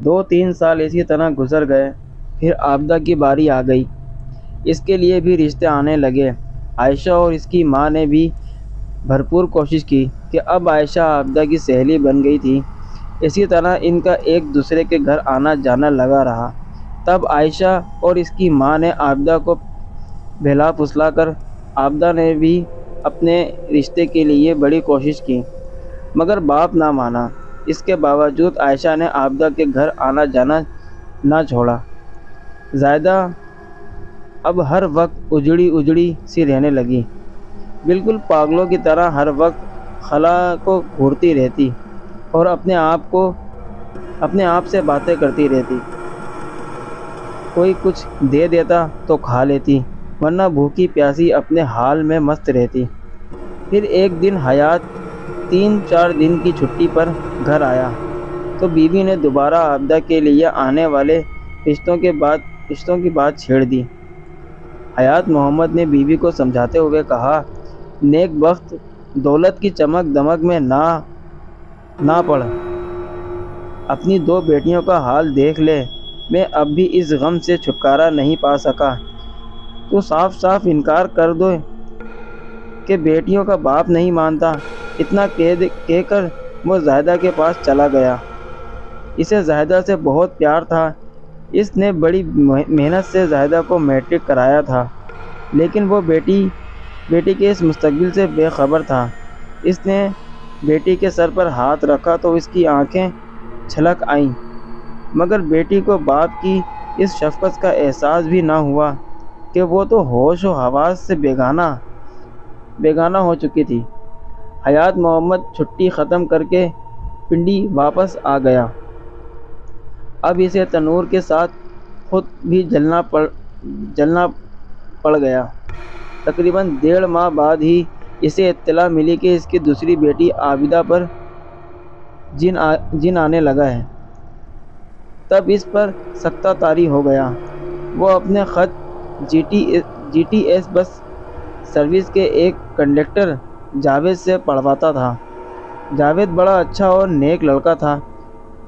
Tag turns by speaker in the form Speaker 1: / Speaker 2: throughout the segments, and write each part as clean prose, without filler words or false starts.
Speaker 1: 2-3 سال اسی طرح گزر گئے۔ پھر عابدہ کی باری آ گئی۔ اس کے لیے بھی رشتے آنے لگے۔ عائشہ اور اس کی ماں نے بھی بھرپور کوشش کی کہ اب عائشہ عابدہ کی سہیلی بن گئی تھی۔ اسی طرح ان کا ایک دوسرے کے گھر آنا جانا لگا رہا۔ تب عائشہ اور اس کی ماں نے عابدہ کو بہلا پھسلا کر عابدہ نے بھی اپنے رشتے کے لیے بڑی کوشش کی، مگر باپ نہ مانا۔ اس کے باوجود عائشہ نے عابدہ کے گھر آنا جانا نہ چھوڑا۔ زاہدہ اب ہر وقت اجڑی سی رہنے لگی، بالکل پاگلوں کی طرح ہر وقت خلا کو گھورتی رہتی اور اپنے آپ سے باتیں کرتی رہتی۔ کوئی کچھ دے دیتا تو کھا لیتی، ورنہ بھوکی پیاسی اپنے حال میں مست رہتی۔ پھر ایک دن حیات 3-4 دن کی چھٹی پر گھر آیا تو بیوی نے دوبارہ عابدہ کے لیے آنے والے رشتوں کی بات چھیڑ دی۔ حیات محمد نے بیوی کو سمجھاتے ہوئے کہا، نیک بخت دولت کی چمک دمک میں نہ پڑ، اپنی 2 بیٹیوں کا حال دیکھ لے۔ میں اب بھی اس غم سے چھٹکارا نہیں پا سکا۔ تو صاف انکار کر دو کہ بیٹیوں کا باپ نہیں مانتا۔ اتنا کہہ کر وہ زاہدہ کے پاس چلا گیا۔ اسے زاہدہ سے بہت پیار تھا۔ اس نے بڑی محنت سے زاہدہ کو میٹرک کرایا تھا، لیکن وہ بیٹی کے اس مستقبل سے بے خبر تھا۔ اس نے بیٹی کے سر پر ہاتھ رکھا تو اس کی آنکھیں چھلک آئیں، مگر بیٹی کو باپ کی اس شفقت کا احساس بھی نہ ہوا کہ وہ تو ہوش و حواس سے بیگانہ ہو چکی تھی۔ حیات محمد چھٹی ختم کر کے پنڈی واپس آ گیا۔ اب اسے تنور کے ساتھ خود بھی جلنا پڑ گیا۔ تقریباً 1.5 ماہ بعد ہی اسے اطلاع ملی کہ اس کی دوسری بیٹی عابدہ پر جن آنے لگا ہے۔ تب اس پر سکتہ طاری ہو گیا۔ وہ اپنے خط G T S bus service کے ایک کنڈکٹر جاوید سے پڑھواتا تھا۔ جاوید بڑا اچھا اور نیک لڑکا تھا۔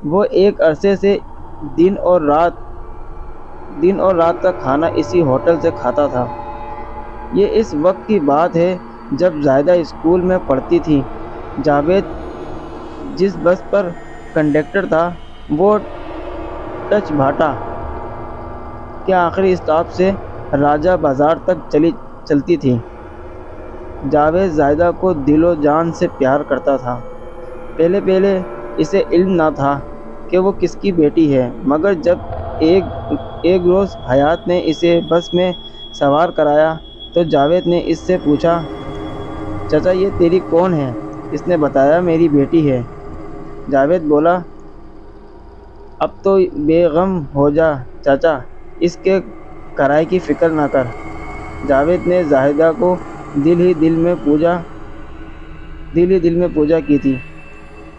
Speaker 1: وہ ایک عرصے سے دن اور رات کا کھانا اسی ہوٹل سے کھاتا تھا۔ یہ اس وقت کی بات ہے جب زاہدہ اسکول میں پڑھتی تھی۔ جاوید جس بس پر کنڈکٹر تھا وہ ٹچ بھاٹا کے آخری اسٹاپ سے راجہ بازار تک چلتی تھی۔ جاوید زاہدہ کو دل و جان سے پیار کرتا تھا۔ پہلے اسے علم نہ تھا کہ وہ کس کی بیٹی ہے، مگر جب ایک روز حیات نے اسے بس میں سوار کرایا تو جاوید نے اس سے پوچھا، چچا یہ تیری کون ہے؟ اس نے بتایا، میری بیٹی ہے۔ جاوید بولا، اب تو بے غم ہو جا چاچا، اس کے کرائے کی فکر نہ کر۔ جاوید نے زاہدہ کو دل ہی دل میں پوجا کی تھی،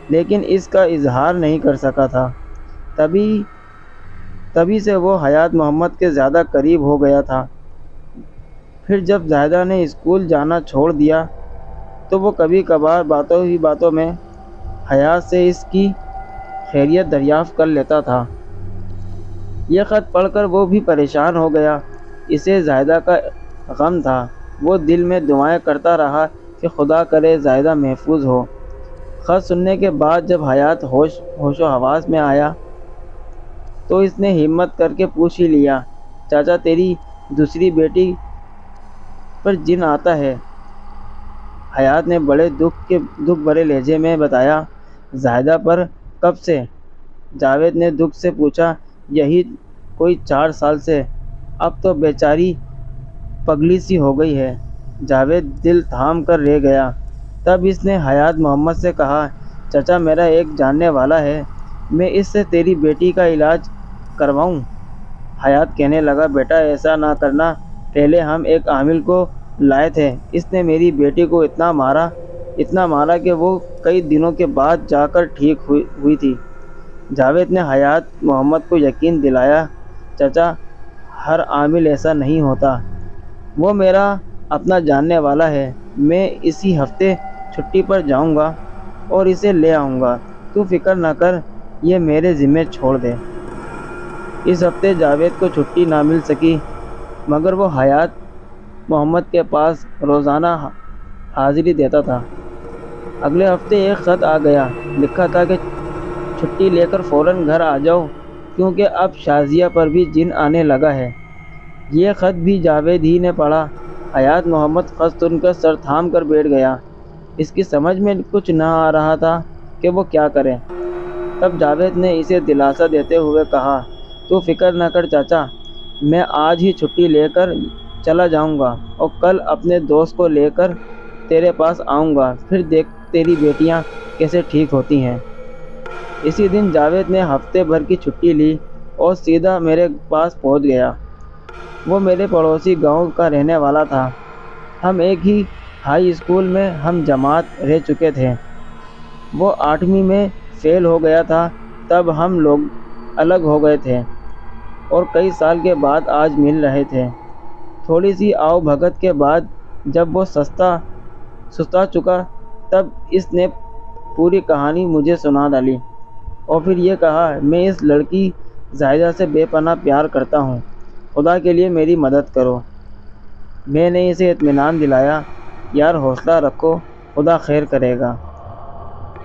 Speaker 1: لیکن اس کا اظہار نہیں کر سکا تھا۔ تبھی سے وہ حیات محمد کے زیادہ قریب ہو گیا تھا۔ پھر جب زاہدہ نے اسکول جانا چھوڑ دیا تو وہ کبھی کبھار باتوں میں حیات سے اس کی خیریت دریافت کر لیتا تھا۔ یہ خط پڑھ کر وہ بھی پریشان ہو گیا۔ اسے زاہدہ کا غم تھا۔ وہ دل میں دعائیں کرتا رہا کہ خدا کرے زاہدہ محفوظ ہو۔ خط سننے کے بعد جب حیات ہوش و حواس میں آیا تو اس نے ہمت کر کے پوچھ ہی لیا، چاچا تیری دوسری بیٹی پر جن آتا ہے؟ حیات نے بڑے دکھ بھرے لہجے میں بتایا، زاہدہ پر؟ کب سے؟ جاوید نے دکھ سے پوچھا، یہی کوئی 4 سال سے۔ اب تو بیچاری پگلی سی ہو گئی ہے۔ جاوید دل تھام کر رہ گیا۔ تب اس نے حیات محمد سے کہا، چچا میرا ایک جاننے والا ہے، میں اس سے تیری بیٹی کا علاج کرواؤں؟ حیات کہنے لگا، بیٹا ایسا نہ کرنا، پہلے ہم ایک عامل کو لائے تھے، اس نے میری بیٹی کو اتنا مارا کہ وہ کئی دنوں کے بعد جا کر ٹھیک ہوئی تھی۔ جاوید نے حیات محمد کو یقین دلایا، چچا ہر عامل ایسا نہیں ہوتا، وہ میرا اپنا جاننے والا ہے، میں اسی ہفتے چھٹی پر جاؤں گا اور اسے لے آؤں گا، تو فکر نہ کر، یہ میرے ذمے چھوڑ دے۔ اس ہفتے جاوید کو چھٹی نہ مل سکی، مگر وہ حیات محمد کے پاس روزانہ حاضری دیتا تھا۔ اگلے ہفتے ایک خط آ گیا، لکھا تھا کہ چھٹی لے کر فوراً گھر آ جاؤ کیونکہ اب شازیہ پر بھی جن آنے لگا ہے۔ یہ خط بھی جاوید ہی نے پڑھا۔ حیات محمد خط سن کر سر تھام کر بیٹھ گیا۔ اس کی سمجھ میں کچھ نہ آ رہا تھا کہ وہ کیا کرے۔ تب جاوید نے اسے دلاسا دیتے ہوئے کہا، تو فکر نہ کر چاچا، میں آج ہی چھٹی لے کر چلا جاؤں گا اور کل اپنے دوست کو لے کر تیرے پاس آؤں گا، پھر دیکھ تیری بیٹیاں کیسے ٹھیک ہوتی ہیں۔ اسی دن جاوید نے ہفتے بھر کی چھٹی لی اور سیدھا میرے پاس پہنچ گیا۔ وہ میرے پڑوسی گاؤں کا رہنے والا تھا۔ ہم ایک ہی ہائی اسکول میں ہم جماعت رہ چکے تھے۔ وہ 8ویں میں فیل ہو گیا تھا تب ہم لوگ الگ ہو گئے تھے اور کئی سال کے بعد آج مل رہے تھے۔ تھوڑی سی آؤ بھگت کے بعد جب وہ سستا چکا تب اس نے پوری کہانی مجھے سنا ڈالی اور پھر یہ کہا، میں اس لڑکی زاہدہ سے بے پناہ پیار کرتا ہوں، خدا کے لیے میری مدد کرو۔ میں نے اسے اطمینان دلایا، یار حوصلہ رکھو، خدا خیر کرے گا۔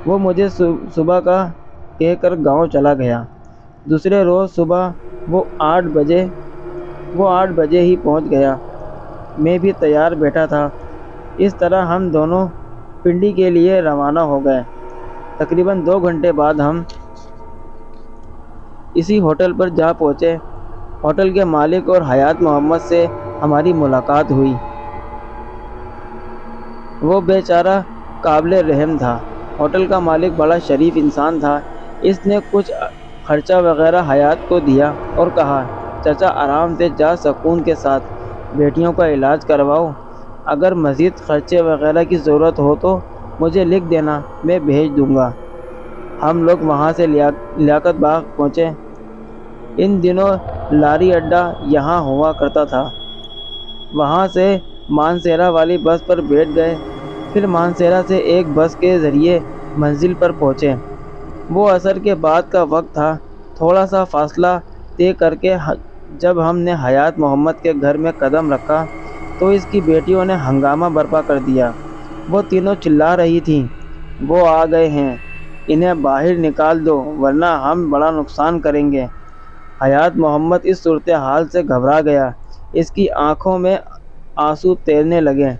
Speaker 1: وہ مجھے صبح کا کہہ کر گاؤں چلا گیا۔ دوسرے روز صبح وہ 8 بجے ہی پہنچ گیا۔ میں بھی تیار بیٹھا تھا۔ اس طرح ہم دونوں پنڈی کے لیے روانہ ہو گئے۔ تقریباً 2 گھنٹے بعد ہم اسی ہوٹل پر جا پہنچے۔ ہوٹل کے مالک اور حیات محمد سے ہماری ملاقات ہوئی۔ وہ بیچارہ قابل رحم تھا۔ ہوٹل کا مالک بڑا شریف انسان تھا۔ اس نے کچھ خرچہ وغیرہ حیات کو دیا اور کہا، چچا آرام سے جا، سکون کے ساتھ بیٹیوں کا علاج کرواؤ، اگر مزید خرچے وغیرہ کی ضرورت ہو تو مجھے لکھ دینا، میں بھیج دوں گا۔ ہم لوگ وہاں سے لیاقت باغ پہنچے۔ ان دنوں لاری اڈا یہاں ہوا کرتا تھا۔ وہاں سے مانسیرا والی بس پر بیٹھ گئے، پھر مانسیرا سے ایک بس کے ذریعے منزل پر پہنچے۔ وہ عصر کے بعد کا وقت تھا۔ تھوڑا سا فاصلہ طے کر کے جب ہم نے حیات محمد کے گھر میں قدم رکھا تو اس کی بیٹیوں نے ہنگامہ برپا کر دیا۔ وہ تینوں چلا رہی تھیں، وہ آ گئے ہیں، انہیں باہر نکال دو ورنہ ہم بڑا نقصان کریں گے۔ حیات محمد اس صورتحال سے گھبرا گیا، اس کی آنکھوں میں آنسو تیرنے لگے۔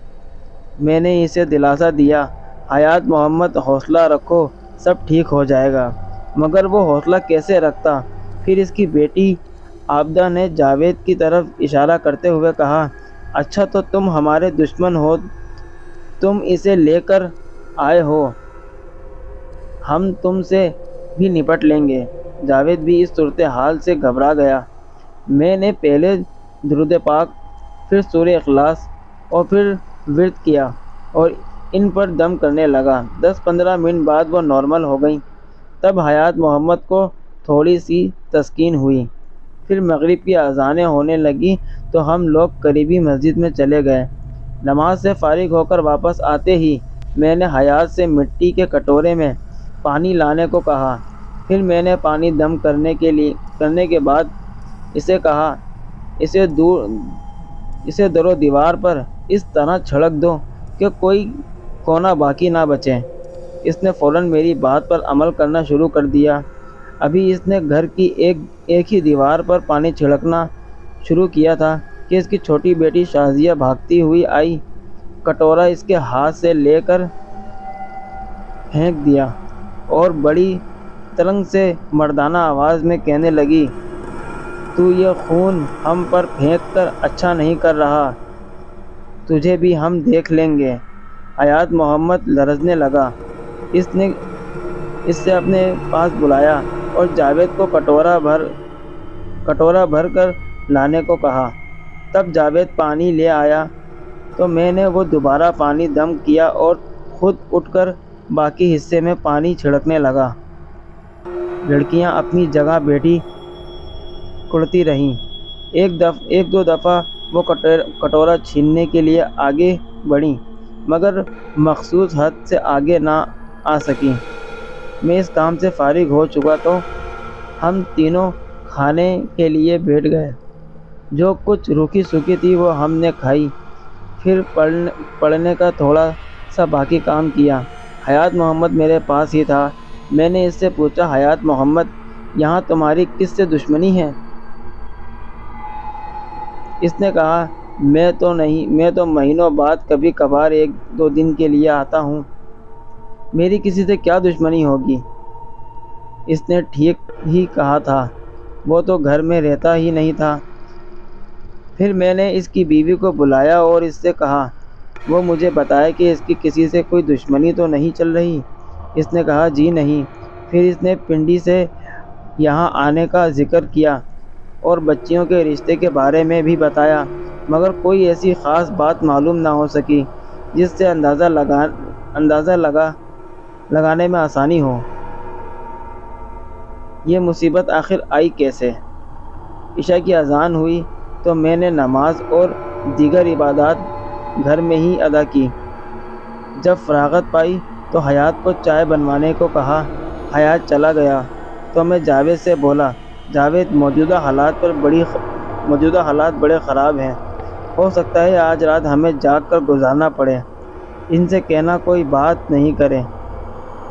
Speaker 1: میں نے اسے دلاسا دیا، حیات محمد حوصلہ رکھو، سب ٹھیک ہو جائے گا۔ مگر وہ حوصلہ کیسے رکھتا؟ پھر اس کی بیٹی عابدہ نے جاوید کی طرف اشارہ کرتے ہوئے کہا، اچھا تو تم ہمارے دشمن ہو، تم اسے لے کر آئے ہو، ہم تم سے بھی نپٹ لیں گے۔ جاوید بھی اس صورتحال سے گھبرا گیا۔ میں نے پہلے درود پاک، پھر سورہ اخلاص اور پھر ورد کیا اور ان پر دم کرنے لگا۔ 10-15 منٹ بعد وہ نارمل ہو گئیں۔ تب حیات محمد کو تھوڑی سی تسکین ہوئی۔ پھر مغرب کی اذانیں ہونے لگیں تو ہم لوگ قریبی مسجد میں چلے گئے۔ نماز سے فارغ ہو کر واپس آتے ہی میں نے حیات سے مٹی کے کٹورے میں پانی لانے کو کہا۔ پھر میں نے پانی دم کرنے کے بعد اسے کہا، اسے در و دیوار پر اس طرح چھڑک دو کہ کوئی کونا باقی نہ بچے۔ اس نے فوراً میری بات پر عمل کرنا شروع کر دیا۔ ابھی اس نے گھر کی ایک ہی دیوار پر پانی چھڑکنا شروع کیا تھا کہ اس کی چھوٹی بیٹی شازیہ بھاگتی ہوئی آئی، کٹورا اس کے ہاتھ سے لے کر پھینک دیا اور بڑی ترنگ سے مردانہ آواز میں کہنے لگی، تو یہ خون ہم پر پھینک کر اچھا نہیں کر رہا، تجھے بھی ہم دیکھ لیں گے۔ حیات محمد لرزنے لگا۔ اس نے اس سے اپنے پاس بلایا اور جاوید کو کٹورا بھر کر لانے کو کہا۔ تب جاوید پانی لے آیا تو میں نے وہ دوبارہ پانی دم کیا اور خود اٹھ کر باقی حصے میں پانی چھڑکنے لگا۔ لڑکیاں اپنی جگہ بیٹھی کڑتی رہیں۔ ایک دو دفعہ وہ کٹورا چھیننے کے لیے آگے بڑھیں مگر مخصوص حد سے آگے نہ آ سکیں۔ میں اس کام سے فارغ ہو چکا تو ہم تینوں کھانے کے لیے بیٹھ گئے۔ جو کچھ روکھی سوکھی تھی وہ ہم نے کھائی، پھر پڑھنے کا تھوڑا سا باقی کام کیا۔ حیات محمد میرے پاس ہی تھا۔ میں نے اس سے پوچھا، حیات محمد، یہاں تمہاری کس سے دشمنی ہے؟ اس نے کہا، میں تو مہینوں بعد کبھی کبھار 1-2 دن کے لیے آتا ہوں، میری کسی سے کیا دشمنی ہوگی؟ اس نے ٹھیک ہی کہا تھا، وہ تو گھر میں رہتا ہی نہیں تھا۔ پھر میں نے اس کی بیوی کو بلایا اور اس سے کہا، وہ مجھے بتائے کہ اس کی کسی سے کوئی دشمنی تو نہیں چل رہی؟ اس نے کہا، جی نہیں۔ پھر اس نے پنڈی سے یہاں آنے کا ذکر کیا اور بچیوں کے رشتے کے بارے میں بھی بتایا، مگر کوئی ایسی خاص بات معلوم نہ ہو سکی جس سے اندازہ لگانے میں آسانی ہو۔ یہ مصیبت آخر آئی کیسے؟ عشاء کی اذان ہوئی تو میں نے نماز اور دیگر عبادات گھر میں ہی ادا کی۔ جب فراغت پائی تو حیات کو چائے بنوانے کو کہا۔ حیات چلا گیا تو میں جاوید سے بولا، جاوید، موجودہ حالات بڑے خراب ہیں، ہو سکتا ہے آج رات ہمیں جاگ کر گزارنا پڑے، ان سے کہنا کوئی بات نہیں کریں۔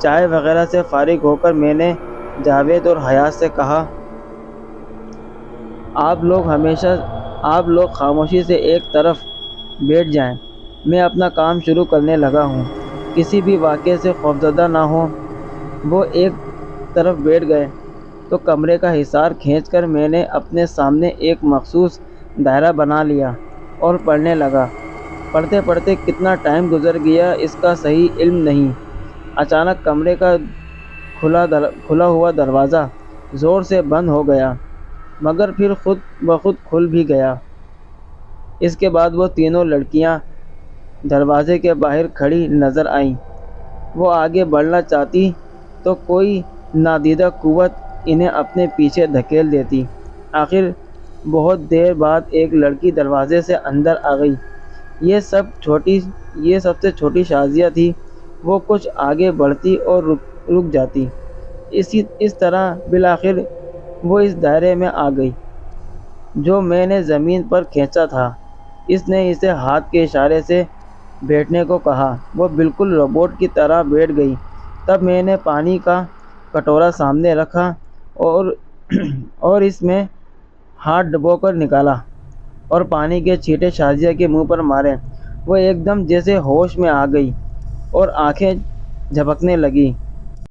Speaker 1: چائے وغیرہ سے فارغ ہو کر میں نے جاوید اور حیات سے کہا، آپ لوگ خاموشی سے ایک طرف بیٹھ جائیں، میں اپنا کام شروع کرنے لگا ہوں، کسی بھی واقعے سے خوفزدہ نہ ہوں۔ وہ ایک طرف بیٹھ گئے تو کمرے کا حصار کھینچ کر میں نے اپنے سامنے ایک مخصوص دائرہ بنا لیا اور پڑھنے لگا۔ پڑھتے پڑھتے کتنا ٹائم گزر گیا اس کا صحیح علم نہیں۔ اچانک کمرے کا کھلا ہوا دروازہ زور سے بند ہو گیا، مگر پھر خود بخود کھل بھی گیا۔ اس کے بعد وہ تینوں لڑکیاں دروازے کے باہر کھڑی نظر آئیں۔ وہ آگے بڑھنا چاہتی تو کوئی نادیدہ قوت انہیں اپنے پیچھے دھکیل دیتی۔ آخر بہت دیر بعد ایک لڑکی دروازے سے اندر آ گئی۔ یہ سب سے چھوٹی شازیہ تھی۔ وہ کچھ آگے بڑھتی اور رک جاتی۔ اس طرح بالآخر وہ اس دائرے میں آ گئی جو میں نے زمین پر کھینچا تھا۔ اس نے اسے ہاتھ کے اشارے سے بیٹھنے کو کہا۔ وہ بالکل روبوٹ کی طرح بیٹھ گئی۔ تب میں نے پانی کا کٹورا سامنے رکھا اور اس میں ہاتھ ڈبو کر نکالا اور پانی کے چھینٹے شازیہ کے منہ پر مارے۔ وہ ایک دم جیسے ہوش میں آ گئی اور آنکھیں جھپکنے لگی۔